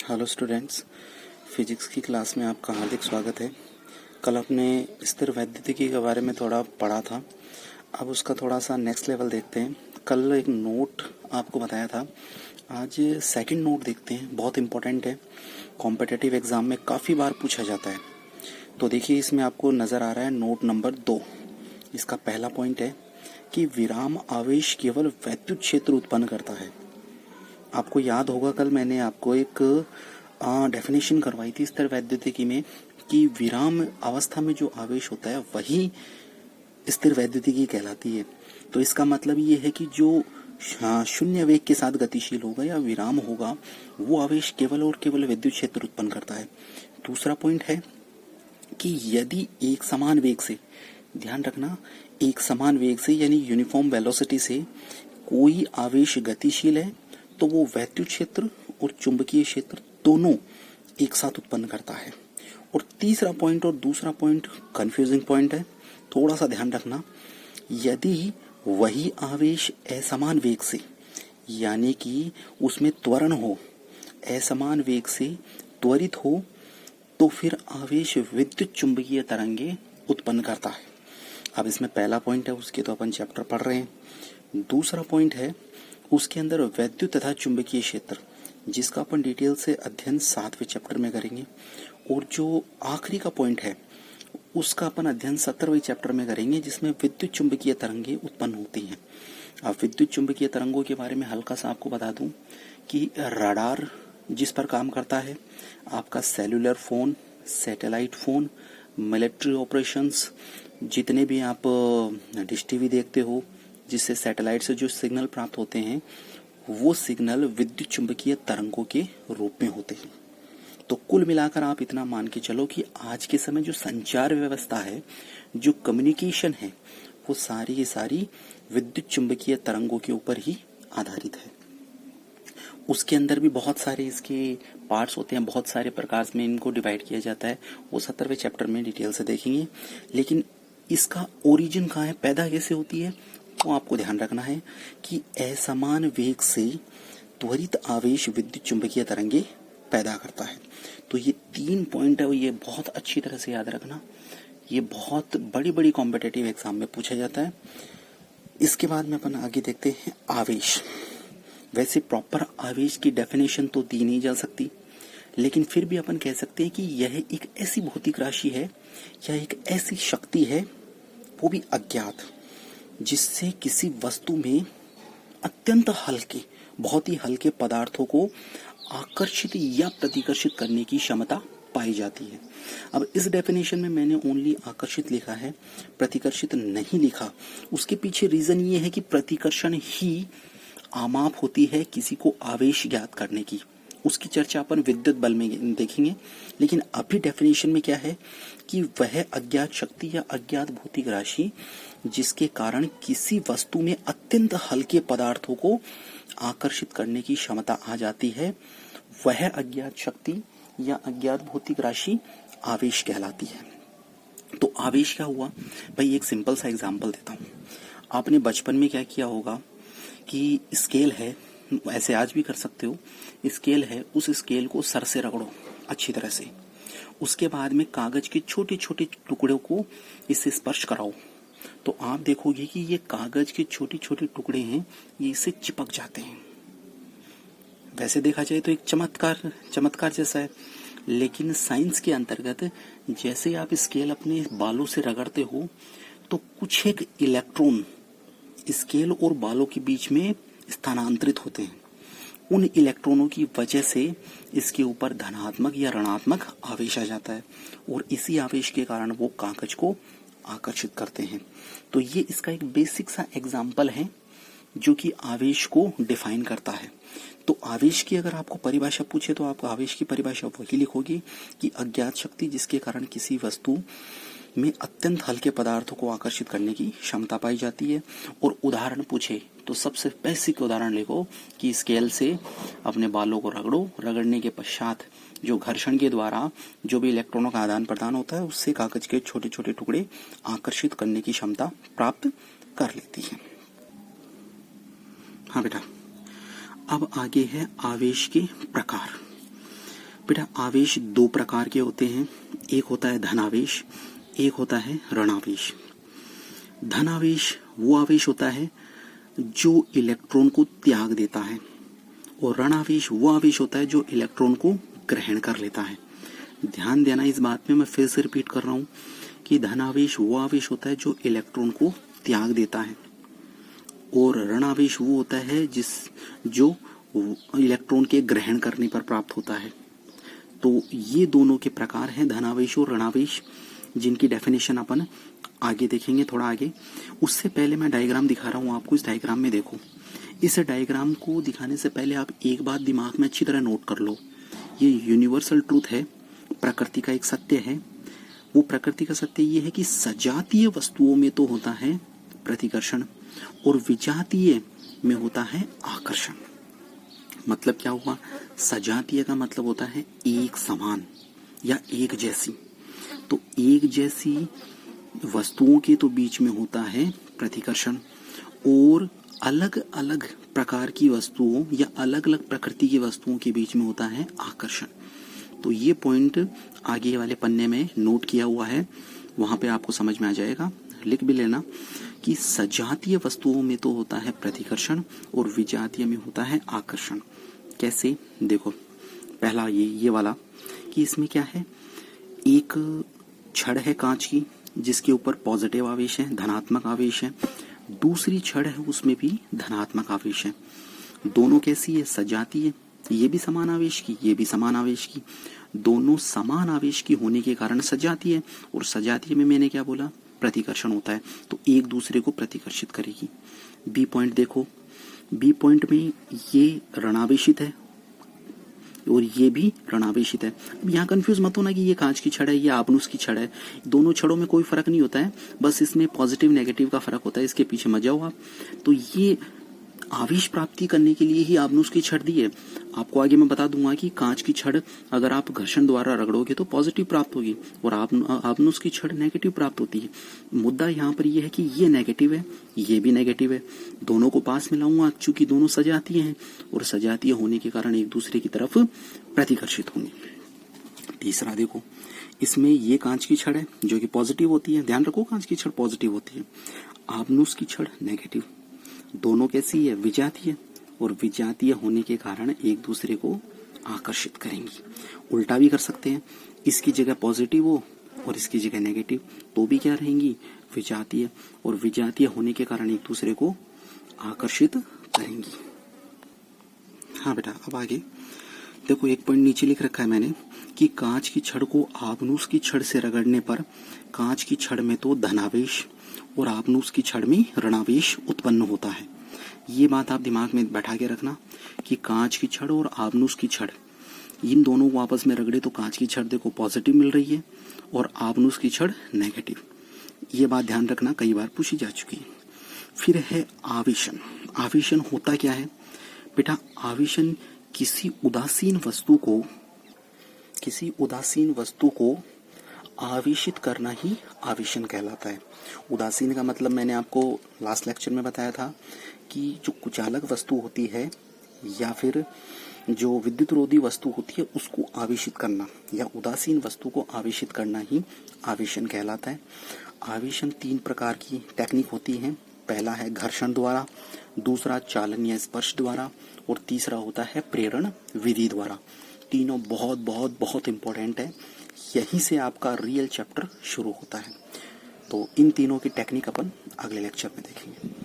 Hello students, physics की class में आपका हार्दिक स्वागत है। कल अपने स्थिर वैद्युतिकी के बारे में थोड़ा पढ़ा था, अब उसका थोड़ा सा नेक्स्ट लेवल देखते हैं। कल एक नोट आपको बताया था, आज सेकंड नोट देखते हैं। बहुत इम्पोर्टेंट है, कॉम्पिटिटिव एग्जाम में काफ़ी बार पूछा जाता है। तो देखिए, इसमें आपको नज़र आ रहा है नोट नंबर 2। इसका पहला पॉइंट है कि विराम आवेश केवल वैद्युत क्षेत्र उत्पन्न करता है। आपको याद होगा, कल मैंने आपको एक डेफिनेशन करवाई थी स्थिर वैद्युतिकी में कि विराम अवस्था में जो आवेश होता है वही स्थिर वैद्युतिकी कहलाती है। तो इसका मतलब ये है कि जो शून्य वेग के साथ गतिशील होगा या विराम होगा, वो आवेश केवल और केवल विद्युत क्षेत्र उत्पन्न करता है। दूसरा पॉइंट है कि यदि एक समान वेग से, ध्यान रखना, एक समान वेग से यानी यूनिफॉर्म वेलोसिटी से कोई आवेश गतिशील है तो वो वैद्युत क्षेत्र और चुंबकीय क्षेत्र दोनों एक साथ उत्पन्न करता है। और तीसरा पॉइंट और दूसरा पॉइंट कंफ्यूजिंग पॉइंट है, थोड़ा सा ध्यान रखना। यदि वही आवेश असमान वेग से, यानी कि उसमें त्वरण हो, असमान वेग से त्वरित हो, तो फिर आवेश विद्युत चुंबकीय तरंगे उत्पन्न करता है। अब इसमें पहला पॉइंट है, उसके तो अपन चैप्टर पढ़ रहे हैं। दूसरा पॉइंट है, उसके अंदर वैद्युत तथा चुंबकीय क्षेत्र, जिसका अपन डिटेल से अध्ययन 7वें चैप्टर में करेंगे। और जो आखिरी का पॉइंट है उसका अपन अध्ययन 17वें चैप्टर में करेंगे, जिसमें विद्युत चुंबकीय तरंगे उत्पन्न होती हैं। अब विद्युत चुंबकीय तरंगों के बारे में हल्का सा आपको बता दूं कि रडार जिस पर काम करता है, आपका cellular phone, satellite phone, military operations, जितने भी आप डिश टीवी देखते हो जिससे सैटेलाइट से जो सिग्नल प्राप्त होते हैं, वो सिग्नल विद्युत चुंबकीय तरंगों के रूप में होते हैं। तो कुल मिलाकर आप इतना मान के चलो कि आज के समय जो संचार व्यवस्था है, जो कम्युनिकेशन है, वो सारी की सारी विद्युत चुंबकीय तरंगों के ऊपर ही आधारित है। उसके अंदर भी बहुत सारे इसके पार्ट्स होते हैं, बहुत सारे प्रकार में इनको डिवाइड किया जाता है, वो 17वें चैप्टर में डिटेल से देखेंगे। लेकिन इसका ओरिजिन कहाँ है, पैदा कैसे होती है, तो आपको ध्यान रखना है कि असमान वेग से त्वरित आवेश विद्युत चुंबकीय तरंगे पैदा करता है। तो ये 3 पॉइंट है, ये बहुत अच्छी तरह से याद रखना। ये बहुत बड़ी बड़ी कॉम्पिटिटिव एग्जाम में पूछा जाता है। इसके बाद में अपन आगे देखते हैं आवेश। वैसे प्रॉपर आवेश की डेफिनेशन तो दी नहीं जा सकती, लेकिन फिर भी अपन कह सकते हैं कि यह एक ऐसी भौतिक राशि है या एक ऐसी शक्ति है, वो भी अज्ञात, जिससे किसी वस्तु में अत्यंत हल्के, बहुत ही हल्के पदार्थों को आकर्षित या प्रतिकर्षित करने की क्षमता पाई जाती है। अब इस डेफिनेशन में मैंने ओनली आकर्षित लिखा है, प्रतिकर्षित नहीं लिखा। उसके पीछे रीजन ये है कि प्रतिकर्षण ही आमाप होती है किसी को आवेश ज्ञात करने की। उसकी चर्चा अपन विद्युत बल में देखेंगे। लेकिन अभी डेफिनेशन में क्या है कि वह अज्ञात शक्ति या अज्ञात भौतिक राशि जिसके कारण किसी वस्तु में अत्यंत हल्के पदार्थों को आकर्षित करने की क्षमता आ जाती है, वह अज्ञात शक्ति या अज्ञात भौतिक राशि आवेश कहलाती है। तो आवेश क्या हुआ भाई, एक सिंपल सा एग्जांपल देता हूँ। आपने बचपन में क्या किया होगा कि स्केल है, ऐसे आज भी कर सकते हो, स्केल है, उस स्केल को सर से रगड़ो अच्छी तरह से। उसके बाद में कागज के छोटे छोटे टुकड़ों को इससे स्पर्श कराओ, तो आप देखोगे कि ये कागज के छोटे छोटे टुकड़े हैं, ये इससे चिपक जाते हैं। वैसे देखा जाए तो एक चमत्कार जैसा है, लेकिन साइंस के अंतर्गत जैसे आप स्केल अपने बालों से रगड़ते हो, तो कुछ एक इलेक्ट्रॉन स्केल और बालों के बीच में स्थानांतरित होते हैं। उन इलेक्ट्रॉनों की वजह से इसके ऊपर धनात्मक या ऋणात्मक आवेश आ जाता है, और इसी आवेश के कारण वो कागज को आकर्षित करते हैं। तो ये इसका एक बेसिक सा एग्जाम्पल है जो कि आवेश को डिफाइन करता है। तो आवेश की अगर आपको परिभाषा पूछे तो आप आवेश की परिभाषा वही लिखोगे कि अज्ञात शक्ति जिसके कारण किसी वस्तु में अत्यंत हल्के पदार्थों को आकर्षित करने की क्षमता पाई जाती है। और उदाहरण पूछे तो सबसे बेसिक उदाहरण लिखो कि स्केल से अपने बालों को रगड़ो, रगड़ने के पश्चात जो घर्षण के द्वारा जो भी इलेक्ट्रॉनों का आदान प्रदान होता है, उससे कागज के छोटे छोटे टुकड़े आकर्षित करने की क्षमता प्राप्त कर लेती है। हाँ बेटा, अब आगे है आवेश के प्रकार। बेटा आवेश दो प्रकार के होते हैं, एक होता है धनावेश, एक होता है ऋणावेश। धनावेश वो आवेश होता है जो इलेक्ट्रॉन को त्याग देता है, और ऋणावेश वो आवेश होता है जो इलेक्ट्रॉन को ग्रहण कर लेता है। ध्यान देना इस बात में, मैं फिर से रिपीट कर रहा हूं कि धनावेश वो आवेश होता है जो इलेक्ट्रॉन को त्याग देता है, और ऋणावेश वो होता है जो इलेक्ट्रॉन के ग्रहण करने पर प्राप्त होता है। तो ये दोनों के प्रकार हैं, धनावेश और ऋणावेश, जिनकी डेफिनेशन अपन आगे देखेंगे, थोड़ा आगे। उससे पहले मैं डायग्राम दिखा रहा हूँ आपको। इस डायग्राम में देखो, इस डायग्राम को दिखाने से पहले आप एक बात दिमाग में अच्छी तरह नोट कर लो। ये यूनिवर्सल ट्रूथ है, प्रकृति का एक सत्य है। वो प्रकृति का सत्य ये है कि सजातीय वस्तुओं में तो होता है प्रतिकर्षण, और विजातीय में होता है आकर्षण। मतलब क्या हुआ? सजातीय का मतलब होता है एक समान या एक जैसी। तो एक जैसी वस्तुओं के तो बीच में होता है प्रतिकर्षण, और अलग अलग प्रकार की वस्तुओं या अलग अलग प्रकृति की वस्तुओं के बीच में होता है आकर्षण। तो ये पॉइंट आगे वाले पन्ने में नोट किया हुआ है, वहां पे आपको समझ में आ जाएगा। लिख भी लेना कि सजातीय वस्तुओं में तो होता है प्रतिकर्षण और विजातीय में होता है आकर्षण। कैसे? देखो, पहला ये वाला कि इसमें क्या है, एक छड़ है कांच की जिसके ऊपर पॉजिटिव आवेश है, धनात्मक आवेश है। दूसरी छड़ है, उसमें भी धनात्मक आवेश है। दोनों कैसी है? सजातीय। ये भी समान आवेश की, ये भी समान आवेश की। दोनों समान आवेश की होने के कारण सजातीय है, और सजातीय में मैंने क्या बोला? प्रतिकर्षण होता है, तो एक दूसरे को प्रतिकर्षित करेगी। बी पॉइंट देखो, बी पॉइंट में ये ऋणावेशित है और ये भी ऋणावेशित है। अब यहाँ कंफ्यूज मत होना कि ये कांच की छड़ है, ये आपनुस की छड़ है। दोनों छड़ों में कोई फर्क नहीं होता है, बस इसमें पॉजिटिव नेगेटिव का फर्क होता है। इसके पीछे मत जाओ आप। तो ये आवेश प्राप्ति करने के लिए ही आपनुस की छड़ दी है। आपको आगे मैं बता दूंगा कि कांच की छड़ अगर आप घर्षण द्वारा रगड़ोगे तो पॉजिटिव प्राप्त होगी, और आपनुस की छड़ नेगेटिव प्राप्त होती है। मुद्दा यहाँ पर यह है कि ये नेगेटिव है, ये भी नेगेटिव है। दोनों को पास मिलाऊंगा, चूंकि दोनों सजातीय हैं, और सजातीय होने के कारण एक दूसरे की तरफ प्रतिकर्षित होंगे। तीसरा देखो, इसमें ये कांच की छड़ है जो कि पॉजिटिव होती है। ध्यान रखो, कांच की छड़ पॉजिटिव होती है, आपनुस की छड़ नेगेटिव। दोनों कैसी है? विजातीय, और विजातीय होने के कारण एक दूसरे को आकर्षित करेंगी। उल्टा भी कर सकते हैं, इसकी जगह पॉजिटिव हो और इसकी जगह नेगेटिव, तो भी क्या रहेंगी? विजातीय, और विजातीय होने के कारण एक दूसरे को आकर्षित करेंगी। हाँ बेटा, अब आगे देखो, एक पॉइंट नीचे लिख रखा है मैंने कि कांच की छड़ को आपनुस की छड़ से रगड़ने पर कांच की छड़ में तो धनावेश और आपनुस की छड़ में ऋणावेश उत्पन्न होता है। ये बात आप दिमाग में बैठा के रखना कि कांच की छड़ और आपनुस की छड़, इन दोनों को आपस में रगड़े तो कांच की छड़ देखो पॉजिटिव मिल रही है और आपनुस की छड़ नेगेटिव। ये बात ध्यान रखना, कई बार पूछी जा चुकी है। फिर है आवेशन। आवेशन होता क्या है बेटा? आवेशन किसी उदासीन वस्तु को आवेशित करना ही आवेशन कहलाता है। उदासीन का मतलब मैंने आपको लास्ट लेक्चर में बताया था कि जो कुचालक वस्तु होती है या फिर जो विद्युत रोधी वस्तु होती है उसको आवेशित करना, या उदासीन वस्तु को आवेशित करना ही आवेशन कहलाता है। आवेशन 3 प्रकार की टेक्निक होती है। पहला है घर्षण द्वारा, दूसरा चालन या स्पर्श द्वारा, और तीसरा होता है प्रेरण विधि द्वारा। तीनों बहुत बहुत बहुत इंपॉर्टेंट है, यहीं से आपका रियल चैप्टर शुरू होता है। तो इन तीनों की टेक्निक अपन अगले लेक्चर में देखेंगे।